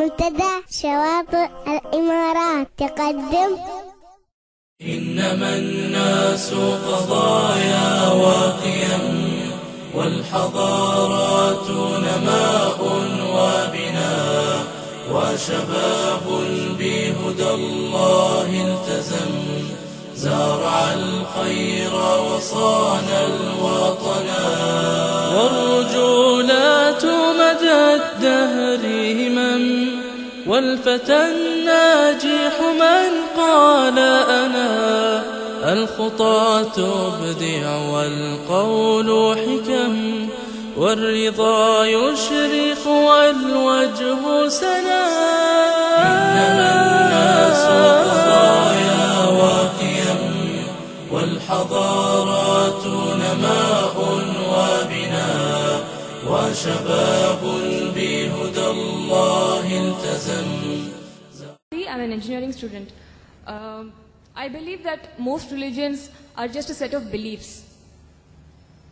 منتدى شواطئ الإمارات تقدم. إنما الناس قضايا وقيم، والحضارات نماء وبناء، وشباب بهدى الله التزم، زارع الخير وصان الوطنا. والرجولات مدى الدهر همم، والفتى الناجح من قال أنا، الخطى تبدع والقول حكم، والرضا يشرق والوجه سنا. إنما الناس قضايا وقيم، والحضارات نماء وبناء، وشباب بهدى الله التزم. I'm an engineering student. I believe that most religions are just a set of beliefs.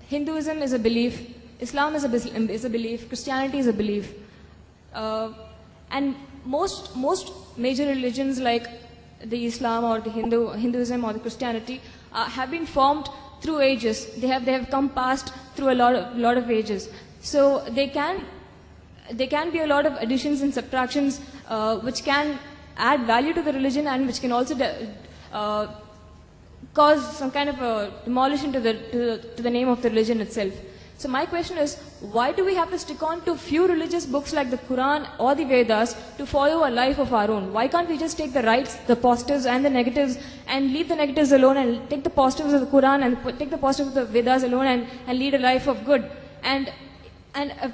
Hinduism is a belief, Islam is a belief, Christianity is a belief. And most major religions like the Islam or the Hinduism or the Christianity have been formed through ages. They have come past through a lot of ages. So they can be a lot of additions and subtractions which can add value to the religion, and which can also cause some kind of a demolition to the name of the religion itself. So my question is, why do we have to stick on to few religious books like the Quran or the Vedas to follow a life of our own? Why can't we just take the rights, the positives and the negatives, and leave the negatives alone, and take the positives of the Quran and take the positives of the Vedas alone, and lead a life of good? And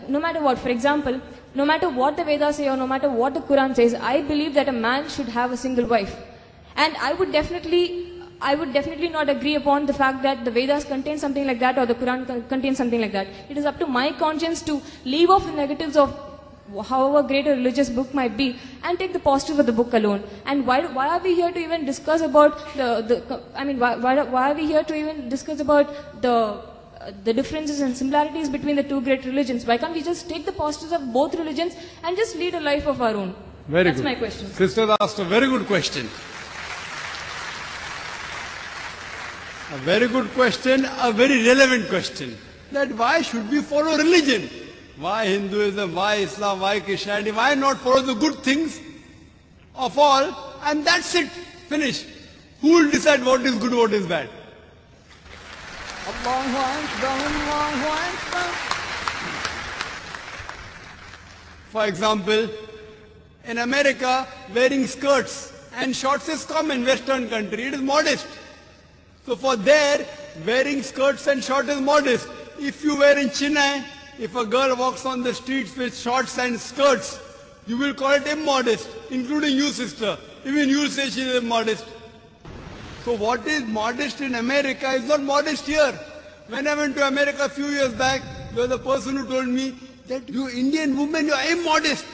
no matter what, for example, no matter what the Vedas say or no matter what the Quran says, I believe that a man should have a single wife. And I would definitely not agree upon the fact that the Vedas contain something like that or the Quran contains something like that. It is up to my conscience to leave off the negatives of however great a religious book might be and take the positives of the book alone. And why are we here to even discuss about why are we here to even discuss about the differences and similarities between the two great religions? Why can't we just take the positives of both religions and just lead a life of our own? That's my question. Sister asked a very good question. A very good question, a very relevant question. That why should we follow religion? Why Hinduism, why Islam, why Christianity? Why not follow the good things of all? And that's it. Finish. Who will decide what is good, what is bad? For example, in America, wearing skirts and shorts is common. Western country, it is modest. So for there, wearing skirts and shorts is modest. If you wear in Chennai, if a girl walks on the streets with shorts and skirts, you will call it immodest, including you, sister. Even you say she is immodest. So what is modest in America is not modest here. When I went to America a few years back, there was a person who told me that you Indian women, you are immodest.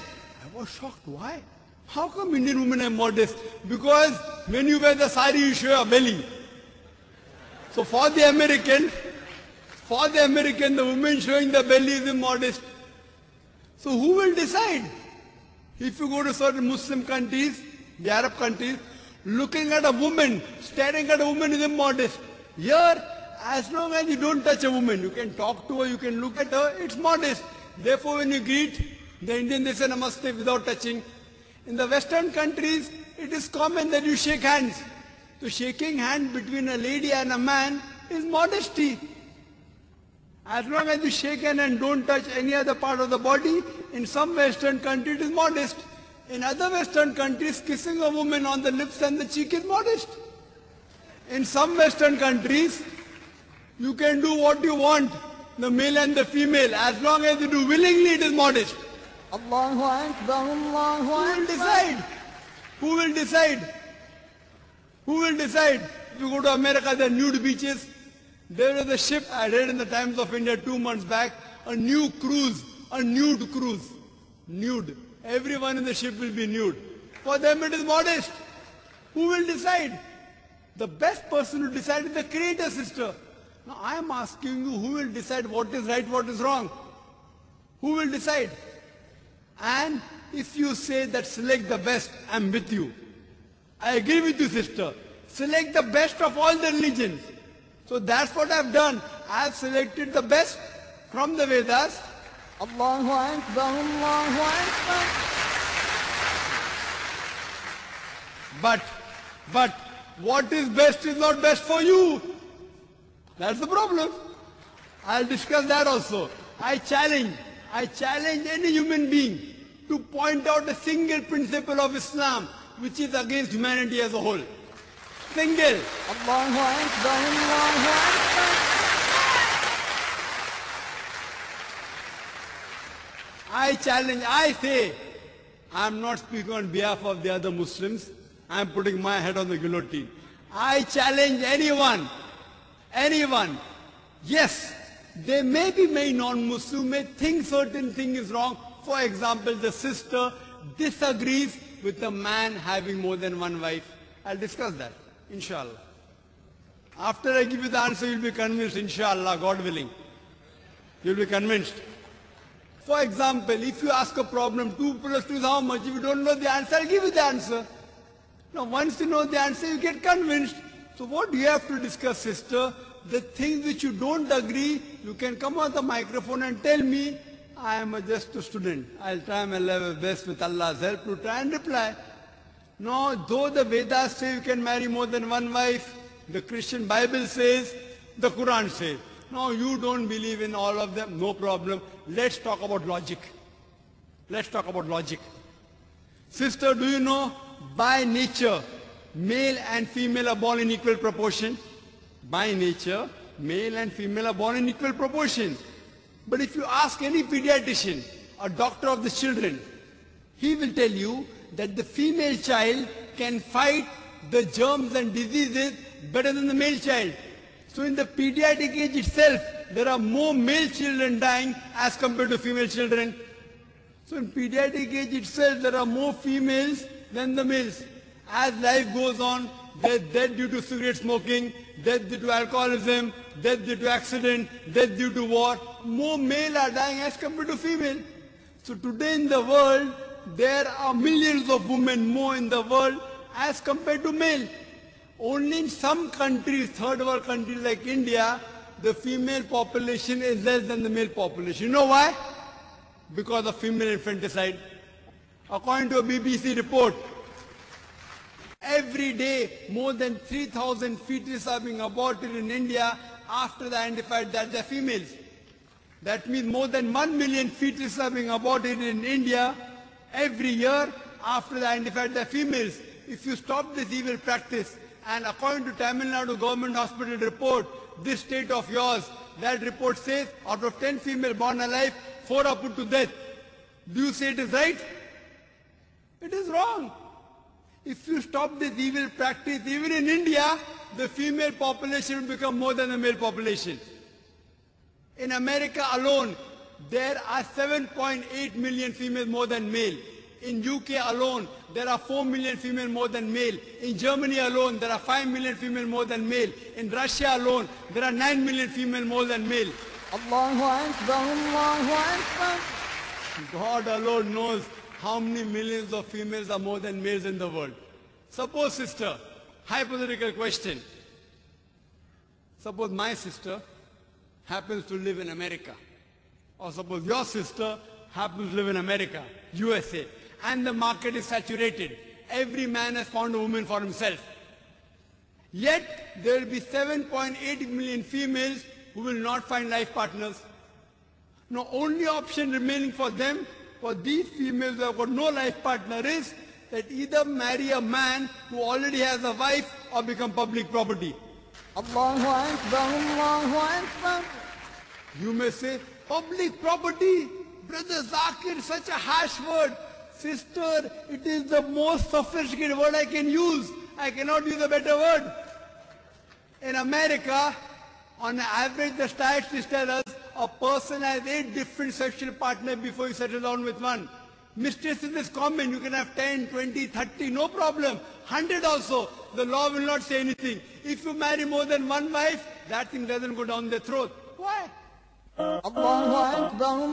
I was shocked. Why? How come Indian women are modest? Because when you wear the sari, you show your belly. So for the American, the woman showing the belly is immodest. So who will decide? If you go to certain Muslim countries, the Arab countries, looking at a woman, staring at a woman is immodest. Here, as long as you don't touch a woman, you can talk to her, you can look at her, it's modest. Therefore, when you greet, the Indian, they say namaste without touching. In the Western countries, it is common that you shake hands. So shaking hands between a lady and a man is modesty. As long as you shake hands and don't touch any other part of the body, in some Western countries it is modest. In other Western countries, kissing a woman on the lips and the cheek is modest. In some Western countries, you can do what you want, the male and the female. As long as you do willingly, it is modest. Allahu Akbar, Allahu Akbar. Who will decide? Who will decide? Who will decide? If you go to America, there are nude beaches. There was a ship, I read in the Times of India 2 months back, a nude cruise. Nude. Everyone in the ship will be nude. For them it is modest. Who will decide? The best person to decide is the Creator, sister. Now I am asking you, who will decide what is right, what is wrong? Who will decide? And if you say that select the best, I'm with you. I agree with you, sister. Select the best of all the religions. So that's what I've done. I've selected the best from the Vedas. Allahu Akbar, Allahu Akbar. But what is best is not best for you. That's the problem. I'll discuss that also. I challenge any human being to point out a single principle of Islam which is against humanity as a whole. Single. Allahu Akbar, Allahu Akbar. I challenge, I say, I'm not speaking on behalf of the other Muslims. I'm putting my head on the guillotine. I challenge anyone. Yes, there may be many non-Muslims may think certain thing is wrong. For example, the sister disagrees with a man having more than one wife. I'll discuss that, inshallah. After I give you the answer, you'll be convinced, inshallah, God willing. You'll be convinced. For example, if you ask a problem, 2 plus 2 is how much? If you don't know the answer, I'll give you the answer. Now, once you know the answer, you get convinced. So what do you have to discuss, sister? The things which you don't agree, you can come on the microphone and tell me, I am just a student. I'll try my level best with Allah's help to try and reply. No, though the Vedas say you can marry more than one wife, the Christian Bible says, the Quran says. No, you don't believe in all of them, no problem. Let's talk about logic. Let's talk about logic. Sister, do you know, by nature, male and female are born in equal proportion? By nature, male and female are born in equal proportion. But if you ask any pediatrician, a doctor of the children, he will tell you that the female child can fight the germs and diseases better than the male child. So in the pediatric age itself, there are more male children dying as compared to female children. So in pediatric age itself, there are more females than the males. As life goes on, there's death due to cigarette smoking, death due to alcoholism, death due to accident, death due to war. More male are dying as compared to female. So today in the world, there are millions of women more in the world as compared to male. Only in some countries, third world countries like India, the female population is less than the male population. You know why? Because of female infanticide. According to a BBC report, every day more than 3,000 fetuses are being aborted in India after they identified that they're females. That means more than 1 million fetuses are being aborted in India every year after they identified they're females. If you stop this evil practice, and according to Tamil Nadu government hospital report, this state of yours, that report says out of 10 female born alive, 4 are put to death. Do you say it is right? It is wrong. If you stop this evil practice, even in India, the female population will become more than the male population. In America alone, there are 7.8 million females more than male. In UK alone, there are 4 million female more than male. In Germany alone, there are 5 million female more than male. In Russia alone, there are 9 million female more than male. Allahu Akbar, Allahu Akbar. God alone knows how many millions of females are more than males in the world. Suppose, sister, hypothetical question. Suppose my sister happens to live in America. Or suppose your sister happens to live in America, USA. And the market is saturated. Every man has found a woman for himself. Yet, there will be 7.8 million females who will not find life partners. Now, only option remaining for them, for these females who have got no life partner, is that either marry a man who already has a wife or become public property. Allahu Akbar, Allahu Akbar. You may say, public property? Brother Zakir, such a harsh word. Sister, it is the most sophisticated word I can use. I cannot use a better word. In America, on average, the statistics tell us a person has 8 different sexual partners before you settle down with one. Mistresses is common. You can have 10, 20, 30, no problem. 100 also. The law will not say anything. If you marry more than one wife, that thing doesn't go down the throat. Why? Allahu Akbar,